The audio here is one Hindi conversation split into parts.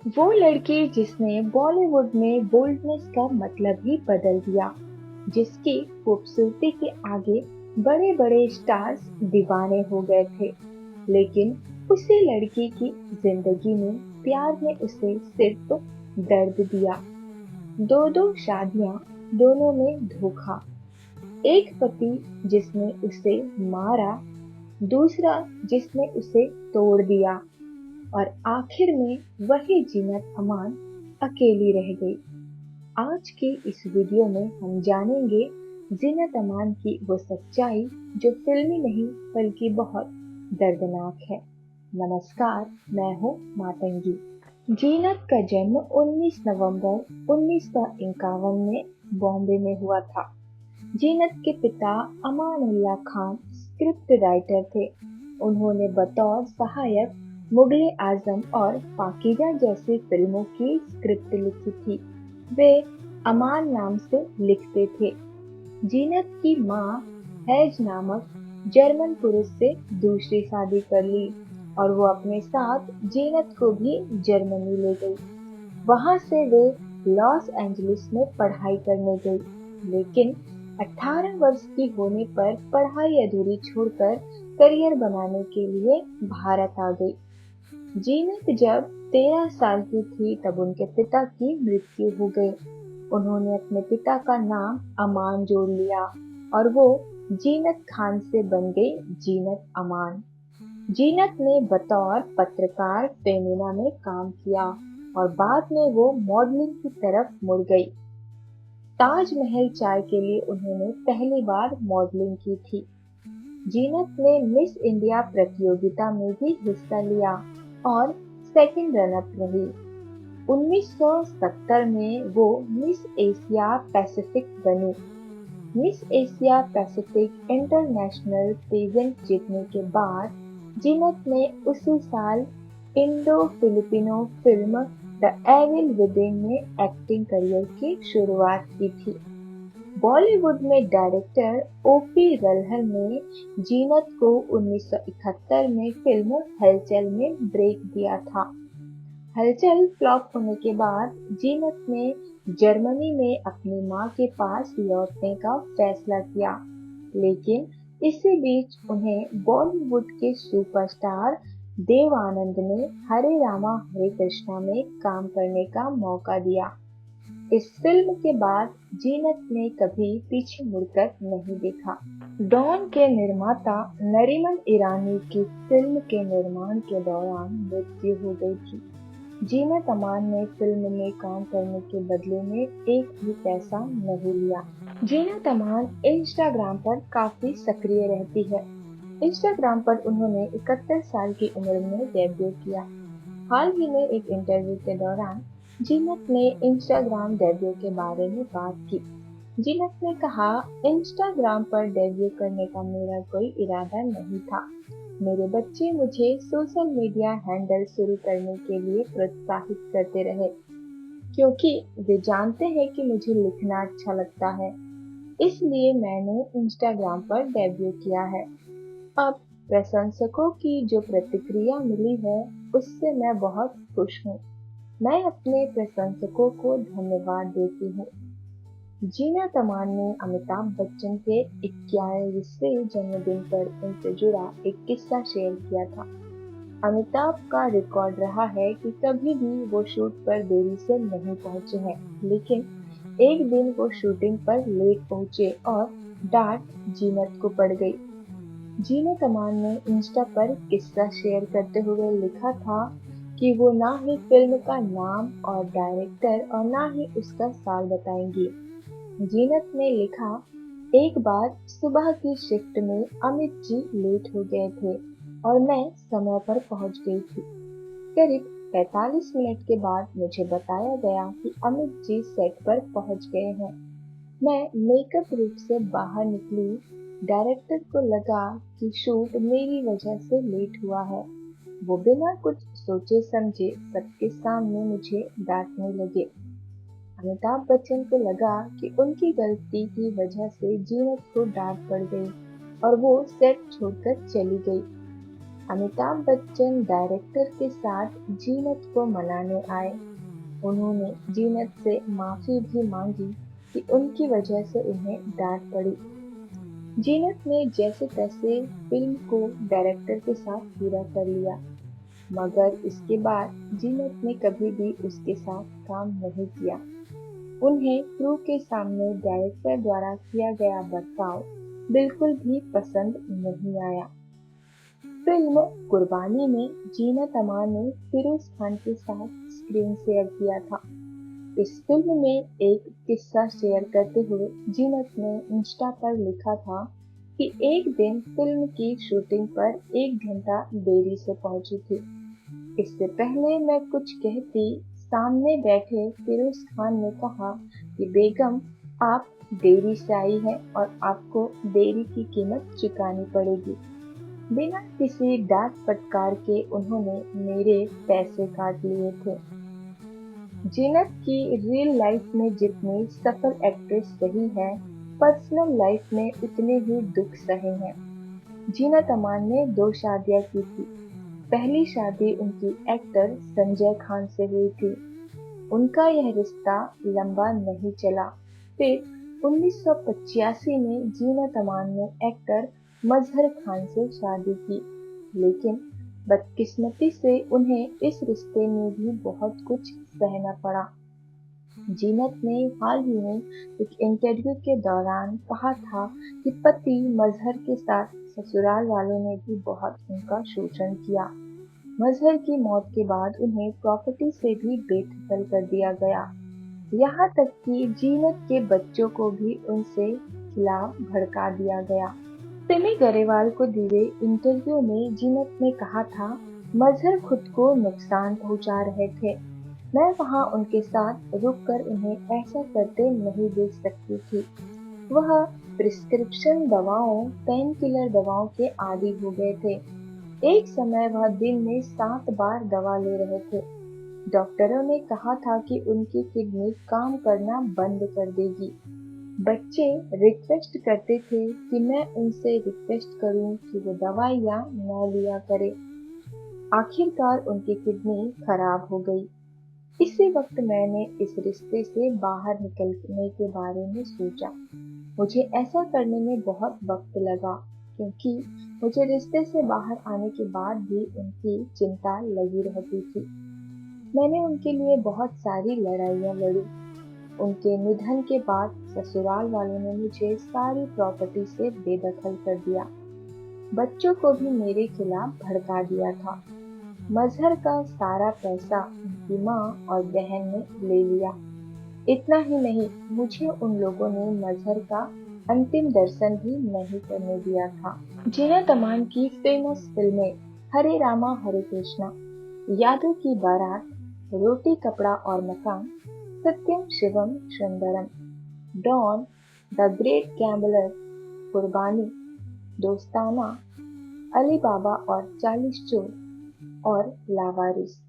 वो लड़की जिसने बॉलीवुड में बोल्डनेस का मतलब ही बदल दिया, जिसकी खूबसूरती के आगे बड़े बड़े स्टार्स दीवाने हो गए थे। लेकिन उसी लड़की की जिंदगी में प्यार ने उसे सिर्फ दर्द दिया। दो दो शादियां, दोनों में धोखा। एक पति जिसने उसे मारा, दूसरा जिसने उसे तोड़ दिया, और आखिर में वही जीनत अमान अकेली रह गई। आज की इस वीडियो में हम जानेंगे जीनत अमान की वो सच्चाई जो फिल्मी नहीं बल्कि बहुत दर्दनाक है। नमस्कार, मैं हूँ मातंगी। जीनत का जन्म 19 नवंबर 1951 में बॉम्बे में हुआ था। जीनत के पिता अमानुल्लाह खान स्क्रिप्ट राइटर थे। उन्होंने बतौर सहायक मुगले आजम और पाकीज़ा जैसी फिल्मों की स्क्रिप्ट लिखी थी। वे अमान नाम से लिखते थे। जीनत की मां हैज नामक जर्मन पुरुष से दूसरी शादी कर ली और वो अपने साथ जीनत को भी जर्मनी ले गई। वहां से वे लॉस एंजलिस में पढ़ाई करने गई, लेकिन 18 वर्ष की होने पर पढ़ाई अधूरी छोड़कर करियर बनाने के लिए भारत आ गई। जीनत जब 13 साल की थी तब उनके पिता की मृत्यु हो गई। उन्होंने अपने पिता का नाम अमान जोड़ लिया और वो जीनत खान से बन गई जीनत अमान। जीनत ने बतौर पत्रकार फेमिना में काम किया और बाद में वो मॉडलिंग की तरफ मुड़ गई। ताजमहल चाय के लिए उन्होंने पहली बार मॉडलिंग की थी। जीनत ने मिस इंडिया प्रतियोगिता में भी हिस्सा लिया और सेकंड रनअप रही। 1970 में वो मिस एशिया पैसिफिक बनी। Miss Asia Pacific international pageant जीतने के बाद जीनत ने उसी साल Indo Filipino film The Evil Within में एक्टिंग करियर की शुरुआत की थी। बॉलीवुड में डायरेक्टर ओपी रल्हल ने जीनत को 1971 में फिल्म हलचल में ब्रेक दिया था। हलचल फ्लॉप होने के बाद जीनत ने जर्मनी में अपनी मां के पास लौटने का फैसला किया, लेकिन इसी बीच उन्हें बॉलीवुड के सुपरस्टार देव आनंद ने हरे रामा हरे कृष्णा में काम करने का मौका दिया। इस फिल्म के बाद जीनत ने कभी पीछे मुड़कर नहीं देखा। डॉन के निर्माता नरीमन ईरानी की फिल्म के निर्माण के दौरान मृत्यु हो गई थी। जीनत अमान ने फिल्म में काम करने के बदले में एक भी पैसा नहीं लिया। जीनत अमान इंस्टाग्राम पर काफी सक्रिय रहती है। इंस्टाग्राम पर उन्होंने 71 साल की उम्र में डेब्यू किया। हाल ही में एक इंटरव्यू के दौरान जीनत ने इंस्टाग्राम डेब्यू के बारे में बात की। जीनत ने कहा, इंस्टाग्राम पर डेब्यू करने का मेरा कोई इरादा नहीं था। मेरे बच्चे मुझे सोशल मीडिया हैंडल शुरू करने के लिए प्रोत्साहित करते रहे, क्योंकि वे जानते हैं कि मुझे लिखना अच्छा लगता है। इसलिए मैंने इंस्टाग्राम पर डेब्यू किया है। अब प्रशंसकों की जो प्रतिक्रिया मिली है, उससे मैं बहुत खुश हूँ। मैं अपने प्रशंसकों को धन्यवाद देती हूँ। जीनत अमान ने अमिताभ बच्चन के 81वें जन्मदिन पर उनसे जुड़ा एक किस्सा शेयर किया था। अमिताभ का रिकॉर्ड रहा है कि कभी भी वो शूट पर देरी से नहीं पहुंचे हैं, लेकिन एक दिन वो शूटिंग पर लेट पहुंचे और डांट जीनत को पड़ गई। जीनत अमान ने इंस्टा पर किस्सा शेयर करते हुए लिखा था कि वो ना ही फिल्म का नाम और डायरेक्टर और ना ही उसका साल बताएंगी। जीनत ने लिखा, एक बार सुबह की शिफ्ट में अमित जी लेट हो गए थे और मैं समय पर पहुंच गई थी। करीब 45 मिनट के बाद मुझे बताया गया कि अमित जी सेट पर पहुंच गए हैं। मैं मेकअप रूम से बाहर निकली। डायरेक्टर को लगा कि शूट मेरी वजह से लेट हुआ है। वो बिना कुछ सोचे समझे सबके सामने मुझे डांटने लगे। अमिताभ बच्चन को लगा कि उनकी गलती की वजह से जीनत को डांट पड़ गई और वो सेट छोड़कर चली गई। अमिताभ बच्चन डायरेक्टर के साथ जीनत को मनाने आए। उन्होंने जीनत से माफी भी मांगी कि उनकी वजह से उन्हें डांट पड़ी। जीनत ने जैसे तैसे फिल्म को डायरेक्टर के साथ पूरा कर लिया, मगर इसके बाद जीनत ने कभी भी उसके साथ काम नहीं किया। उन्हें क्रू के सामने डायरेक्टर द्वारा किया गया बर्ताव बिल्कुल भी पसंद नहीं आया। फिल्म कुर्बानी में जीनत अमान ने फिरोज खान के साथ स्क्रीन शेयर किया था। इस फिल्म में एक किस्सा शेयर करते हुए जीनत ने इंस्टा पर लिखा था कि एक दिन फिल्म की शूटिंग पर 1 घंटा देरी से पहुंची थी। इससे पहले मैं कुछ कहती, सामने बैठे फिरोज खान ने कहा कि बेगम, आप देरी से आई हैं और आपको देरी की कीमत चुकानी पड़ेगी। बिना किसी डांट फटकार के उन्होंने मेरे पैसे काट लिए थे। जीनत की रियल लाइफ में जितनी सफल एक्ट्रेस रही है, पर्सनल लाइफ में उतने ही दुख सहे हैं। जीनत अमान ने 2 शादियां की थी। पहली शादी उनकी एक्टर संजय खान से हुई थी। उनका यह रिश्ता लंबा नहीं चला। फिर 1985 में जीनत अमान ने एक्टर मजहर खान से शादी की, लेकिन बदकिस्मती से उन्हें इस रिश्ते में भी बहुत कुछ सहना पड़ा। जीनत ने हाल ही में एक इंटरव्यू के दौरान कहा था कि पति मजहर के साथ ससुराल वालों ने भी बहुत उनका शोषण किया। मजहर की मौत के बाद उन्हें प्रॉपर्टी से भी बेदखल कर दिया गया। यहाँ तक कि जीनत के बच्चों को भी उनसे खिलाफ भड़का दिया गया। सिमी गरेवाल को दिए इंटरव्यू में जीनत ने कहा था, मजहर खुद को नुकसान पहुंचा रहे थे। मैं वहां उनके साथ रुककर उन्हें ऐसा करते नहीं देख सकती थी। वह प्रिस्क्रिप्शन दवाओं, पेन किलर दवाओं के आदी हो गए थे। एक समय वह दिन में 7 बार दवा ले रहे थे। डॉक्टरों ने कहा था कि उनकी किडनी काम करना बंद कर देगी। बच्चे रिक्वेस्ट करते थे कि मैं उनसे रिक्वेस्ट करूं कि वो दवाइयाँ न लिया करें। आखिरकार उनकी किडनी खराब हो गई। इसी वक्त मैंने इस रिश्ते से बाहर निकलने के बारे में सोचा। मुझे ऐसा करने में बहुत वक्त लगा, क्योंकि मुझे रिश्ते से बाहर आने के बाद भी उनकी चिंता लगी रहती थी। मैंने उनके लिए बहुत सारी लड़ाइयाँ लड़ी। उनके निधन के बाद ससुराल वालों ने मुझे सारी प्रॉपर्टी से बेदखल कर दिया। बच्चों को भी मेरे खिलाफ भड़का दिया था। मजहर का सारा पैसा उनकी माँ और बहन ने ले लिया। इतना ही नहीं, मुझे उन लोगों ने मजहर का अंतिम दर्शन भी नहीं करने दिया था। जीनत अमान की फेमस फिल्में हरे रामा हरे कृष्णा, यादों की बारात, रोटी Kapda Aur Makaan, Satyam Shivam Sundaram, Don, the Great Gambler, Qurbani, Dostana, Ali बाबा और 40 चोर और लावारिस।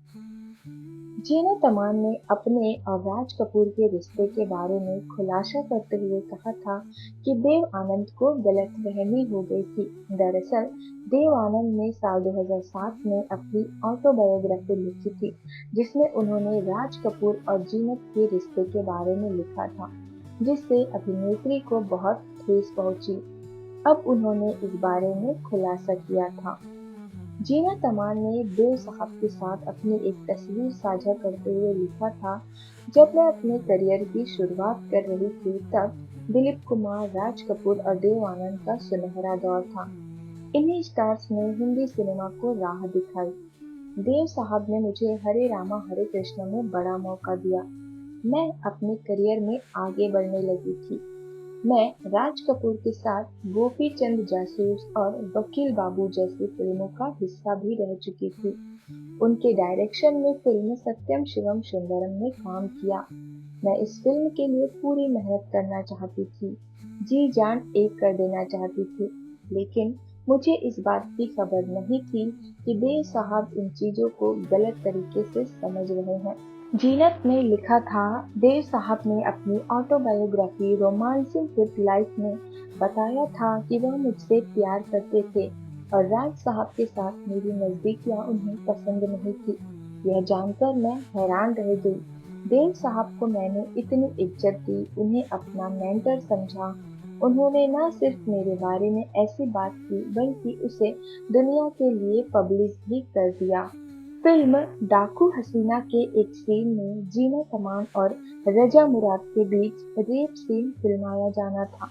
जीनत अमान ने अपने और राज कपूर के रिश्ते के बारे में खुलासा करते हुए कहा था कि देव आनंद को गलतफहमी हो गई थी। दरअसल देव आनंद ने साल 2007 में अपनी ऑटोबायोग्राफी लिखी थी, जिसमें उन्होंने राज कपूर और जीनत के रिश्ते के बारे में लिखा था, जिससे अभिनेत्री को बहुत ठेस पहुंची। अब उन्होंने इस बारे में खुलासा किया था। जीनत अमान ने देव साहब के साथ अपनी एक तस्वीर साझा करते हुए लिखा था, जब मैं अपने करियर की शुरुआत कर रही थी तब दिलीप कुमार, राज कपूर और देव आनंद का सुनहरा दौर था। इन्हीं स्टार्स ने हिंदी सिनेमा को राह दिखाई। देव साहब ने मुझे हरे रामा हरे कृष्णा में बड़ा मौका दिया। मैं अपने करियर में आगे बढ़ने लगी थी। मैं राज कपूर के साथ गोपी चंद जासूस और वकील बाबू जैसी फिल्मों का हिस्सा भी रह चुकी थी। उनके डायरेक्शन में फिल्म सत्यम शिवम सुंदरम में काम किया। मैं इस फिल्म के लिए पूरी मेहनत करना चाहती थी, जी जान एक कर देना चाहती थी, लेकिन मुझे इस बात की खबर नहीं थी कि देव साहब इन चीजों को गलत तरीके से समझ रहे हैं। जीनत ने लिखा था, देव साहब ने अपनी ऑटोबायोग्राफी रोमांसिंग विद लाइफ में बताया था कि वह मुझसे प्यार करते थे, और राज साहब के साथ मेरी नजदीकियां उन्हें पसंद नहीं थी। यह जानकर मैं हैरान रह गई। देव साहब को मैंने इतनी इज्जत दी, उन्हें अपना मेंटर समझा। उन्होंने न सिर्फ मेरे बारे में ऐसी बात की बल्कि उसे दुनिया के लिए पब्लिश भी कर दिया। फिल्म डाकू हसीना के एक सीन में जीनत अमान और रजा मुराद के बीच रेप सीन फिल्माया जाना था।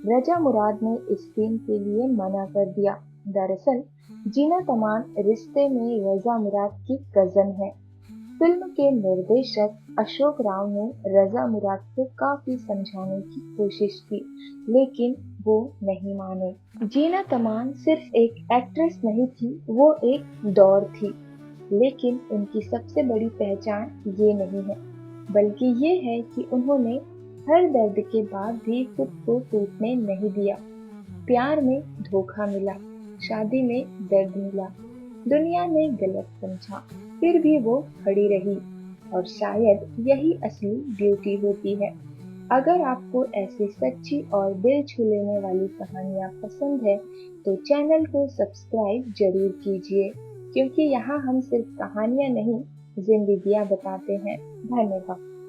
रजा मुराद ने इस सीन के लिए मना कर दिया। दरअसल जीनत अमान रिश्ते में रजा मुराद की कजन है। फिल्म के निर्देशक अशोक राव ने रजा मुराद को काफी समझाने की कोशिश की, लेकिन वो नहीं माने। जीनत अमान सिर्फ एक एक्ट्रेस नहीं थी, वो एक डॉर थी। लेकिन उनकी सबसे बड़ी पहचान ये नहीं है, बल्कि ये है कि उन्होंने हर दर्द के बाद भी खुद को टूटने नहीं दिया। प्यार में धोखा मिला, शादी में दर्द मिला, दुनिया ने गलत समझा, फिर भी वो खड़ी रही। और शायद यही असली ब्यूटी होती है। अगर आपको ऐसी सच्ची और दिल छू लेने वाली कहानियाँ पसंद है, तो चैनल को सब्सक्राइब जरूर कीजिए, क्योंकि यहाँ हम सिर्फ कहानियाँ नहीं, जिंदगियाँ बताते हैं। धन्यवाद।